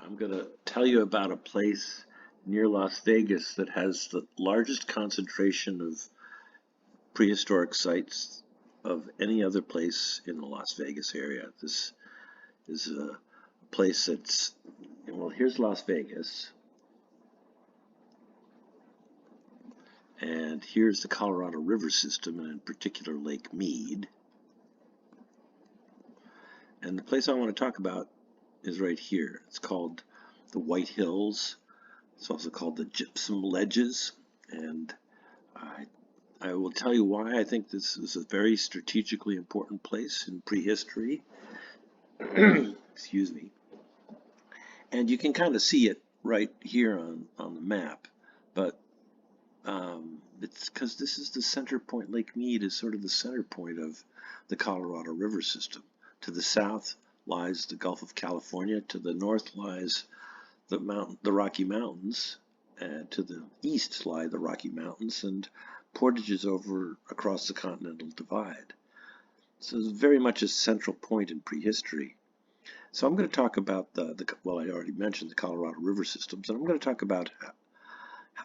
I'm going to tell you about a place near Las Vegas that has the largest concentration of prehistoric sites of any other place in the Las Vegas area. This is a place that's, well, here's Las Vegas, and here's the Colorado River system, and in particular Lake Mead. And the place I want to talk about is right here. It's called the White Hills. It's also called the Gypsum Ledges, and I will tell you why I think this is a very strategically important place in prehistory. Excuse me. And you can kind of see it right here on the map, but it's because this is the center point. Lake Mead is sort of the center point of the Colorado River system. To the south lies the Gulf of California. To the north lies the Rocky Mountains. And to the east lie the Rocky Mountains and portages over across the Continental Divide. So it's very much a central point in prehistory. So I'm going to talk about well, I already mentioned the Colorado River systems, and I'm going to talk about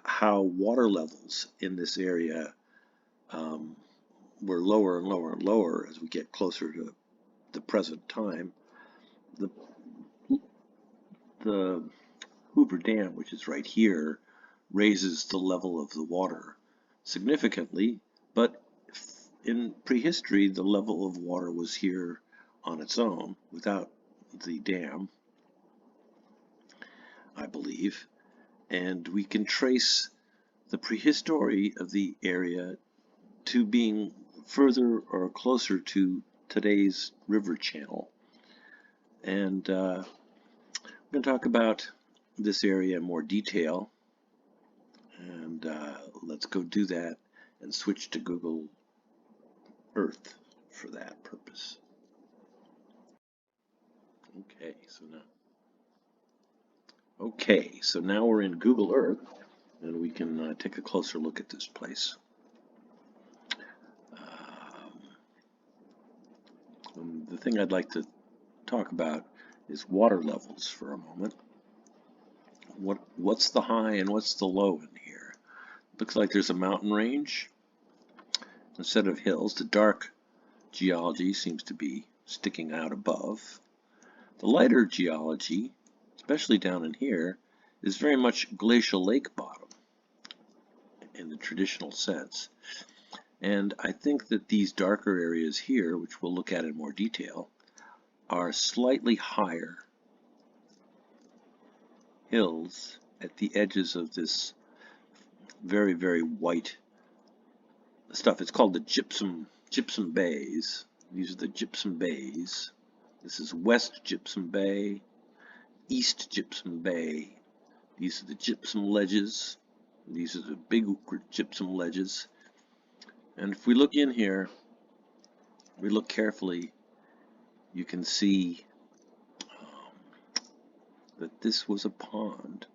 how water levels in this area were lower and lower and lower as we get closer to the present time. The Hoover Dam, which is right here, raises the level of the water significantly, but in prehistory the level of water was here on its own without the dam, I believe, and we can trace the prehistory of the area to being further or closer to today's river channel. And I'm going to talk about this area in more detail, and let's go do that and switch to Google Earth for that purpose. Okay, so now we're in Google Earth, and we can take a closer look at this place. The thing I'd like to talk about is water levels for a moment. What's the high and what's the low in here? Looks like there's a mountain range instead of hills. The dark geology seems to be sticking out above. The lighter geology, especially down in here, is very much glacial lake bottom in the traditional sense. And I think that these darker areas here, which we'll look at in more detail, are slightly higher hills at the edges of this very, very white stuff. It's called the Gypsum bays. These are the Gypsum bays. This is West Gypsum Bay, East Gypsum Bay. These are the Gypsum ledges. These are the big gypsum ledges. And if we look in here, we look carefully, you can see that this was a pond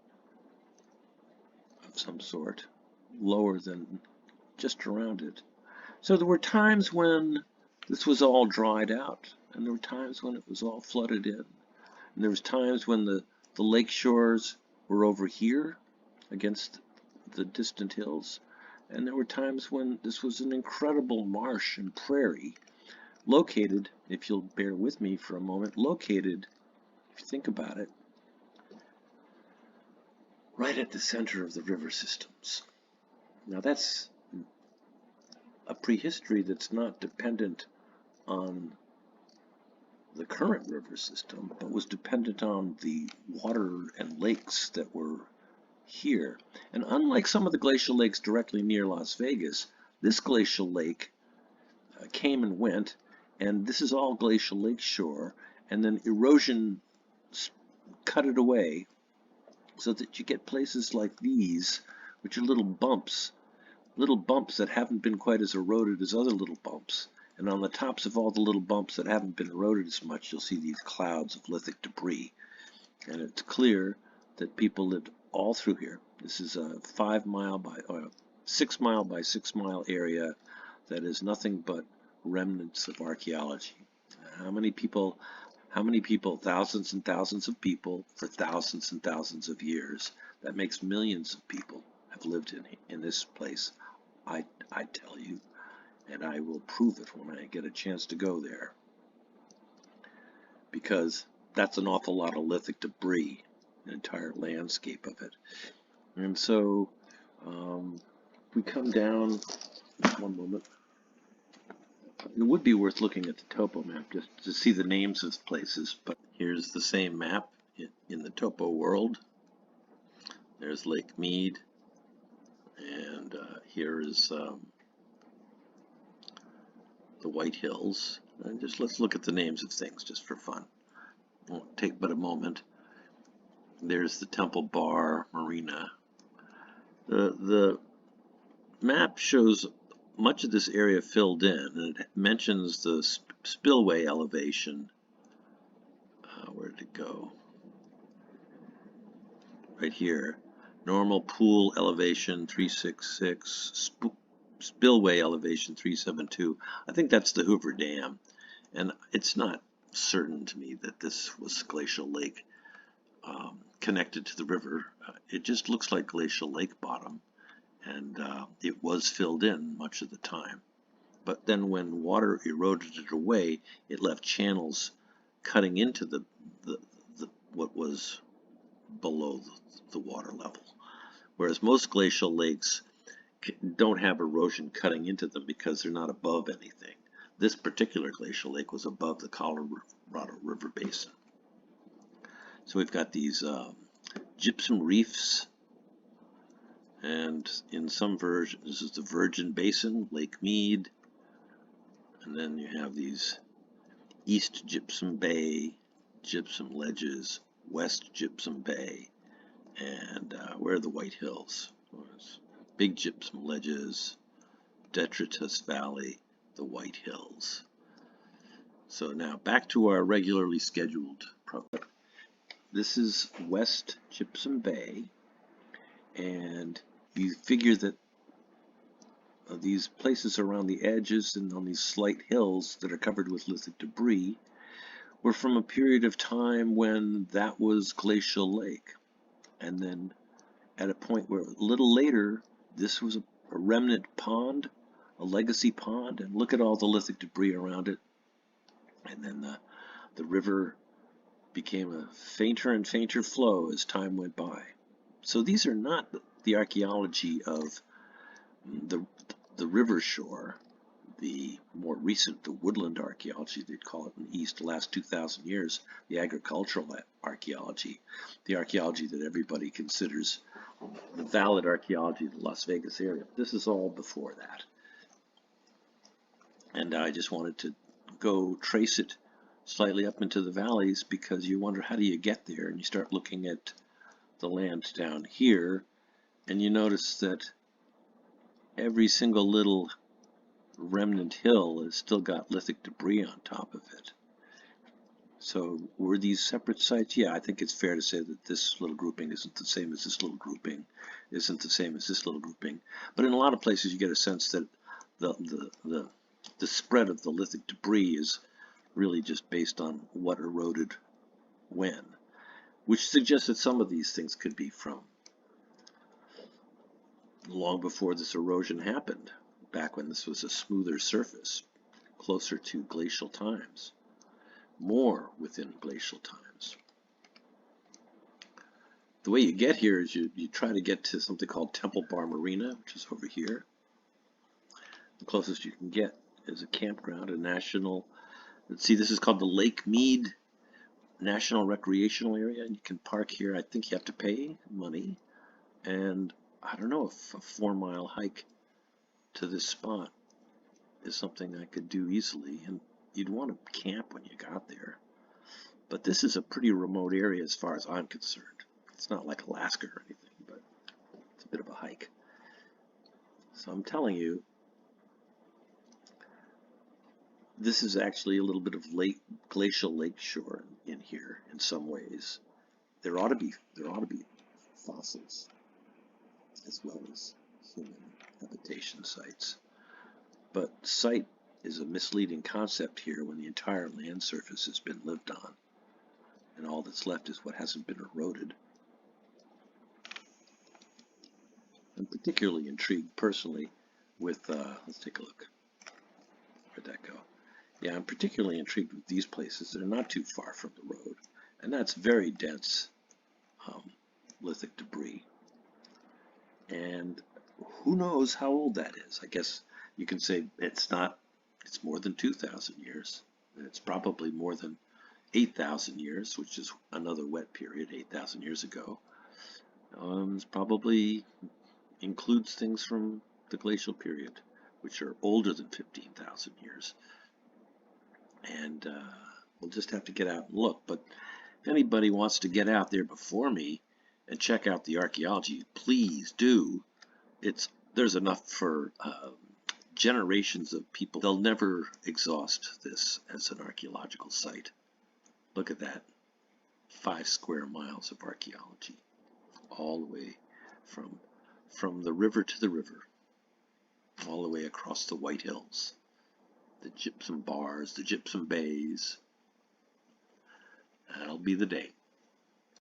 of some sort, lower than just around it. So there were times when this was all dried out, and there were times when it was all flooded in. And there was times when the lake shores were over here against the distant hills. And there were times when this was an incredible marsh and prairie located, if you'll bear with me for a moment, located, if you think about it, right at the center of the river systems. Now that's a prehistory that's not dependent on the current river system, but was dependent on the water and lakes that were here. And unlike some of the glacial lakes directly near Las Vegas, this glacial lake came and went, and this is all glacial lake shore, and then erosion cut it away so that you get places like these, which are little bumps that haven't been quite as eroded as other little bumps. And on the tops of all the little bumps that haven't been eroded as much, you'll see these clouds of lithic debris. And it's clear that people lived all through here. This is a 6 mile by 6 mile area that is nothing but remnants of archaeology. How many people How many people? Thousands and thousands of people for thousands and thousands of years. That makes millions of people have lived in this place. I tell you, and I will prove it when I get a chance to go there, because that's an awful lot of lithic debris, an entire landscape of it. And so we come down, one moment. It would be worth looking at the topo map just to see the names of places, but here's the same map in the topo world. There's Lake Mead, and here is the White Hills. And just let's look at the names of things just for fun. It won't take but a moment. There's the Temple Bar Marina. The map shows much of this area filled in, and it mentions the spillway elevation. Where did it go? Right here. Normal pool elevation 366, spillway elevation 372. I think that's the Hoover Dam, and it's not certain to me that this was glacial lake connected to the river. It just looks like glacial lake bottom, and it was filled in much of the time. But then when water eroded it away, it left channels cutting into the what was below the water level. Whereas most glacial lakes don't have erosion cutting into them because they're not above anything. This particular glacial lake was above the Colorado River basin. So we've got these gypsum reefs, and in some versions, this is the Virgin Basin, Lake Mead, and then you have these East Gypsum Bay, gypsum ledges, West Gypsum Bay, and where are the White Hills? Big gypsum ledges, Detritus Valley, the White Hills. So now back to our regularly scheduled program. This is West Gypsum Bay, and you figure that these places around the edges and on these slight hills that are covered with lithic debris were from a period of time when that was glacial lake. And then at a point where a little later, this was a remnant pond, a legacy pond, and look at all the lithic debris around it. And then the river became a fainter and fainter flow as time went by. So these are not the archaeology of the river shore, the more recent, the woodland archaeology, they'd call it in the East, the last 2,000 years, the agricultural archaeology, the archaeology that everybody considers the valid archaeology of the Las Vegas area. This is all before that. And I just wanted to go trace it slightly up into the valleys, because you wonder, how do you get there? And you start looking at the land down here, and you notice that every single little remnant hill has still got lithic debris on top of it. So were these separate sites? Yeah, I think it's fair to say that this little grouping isn't the same as this little grouping, isn't the same as this little grouping. But in a lot of places you get a sense that the spread of the lithic debris is really just based on what eroded when, which suggests that some of these things could be from long before this erosion happened, back when this was a smoother surface, closer to glacial times, more within glacial times. The way you get here is you try to get to something called Temple Bar Marina, which is over here. The closest you can get is a campground, a national, let's see, this is called the Lake Mead National Recreational Area, and you can park here. I think you have to pay money, and I don't know if a 4-mile hike to this spot is something I could do easily, and you'd want to camp when you got there. But this is a pretty remote area as far as I'm concerned. It's not like Alaska or anything, but it's a bit of a hike. So I'm telling you, this is actually a little bit of glacial lake shore in here in some ways. There ought to be fossils as well as human habitation sites. But site is a misleading concept here when the entire land surface has been lived on. that's left is what hasn't been eroded. I'm particularly intrigued personally with, let's take a look. Where'd that go? Yeah, I'm particularly intrigued with these places. They're not too far from the road, and that's very dense lithic debris. And who knows how old that is? I guess you can say it's more than 2,000 years. And it's probably more than 8,000 years, which is another wet period, 8,000 years ago. It probably includes things from the glacial period, which are older than 15,000 years. And we'll just have to get out and look. But if anybody wants to get out there before me and check out the archaeology, please do. There's enough for generations of people. They'll never exhaust this as an archaeological site. Look at that. 5 square miles of archaeology, all the way from the river to the river, all the way across the White Hills, the gypsum bars, the gypsum bays. That'll be the day.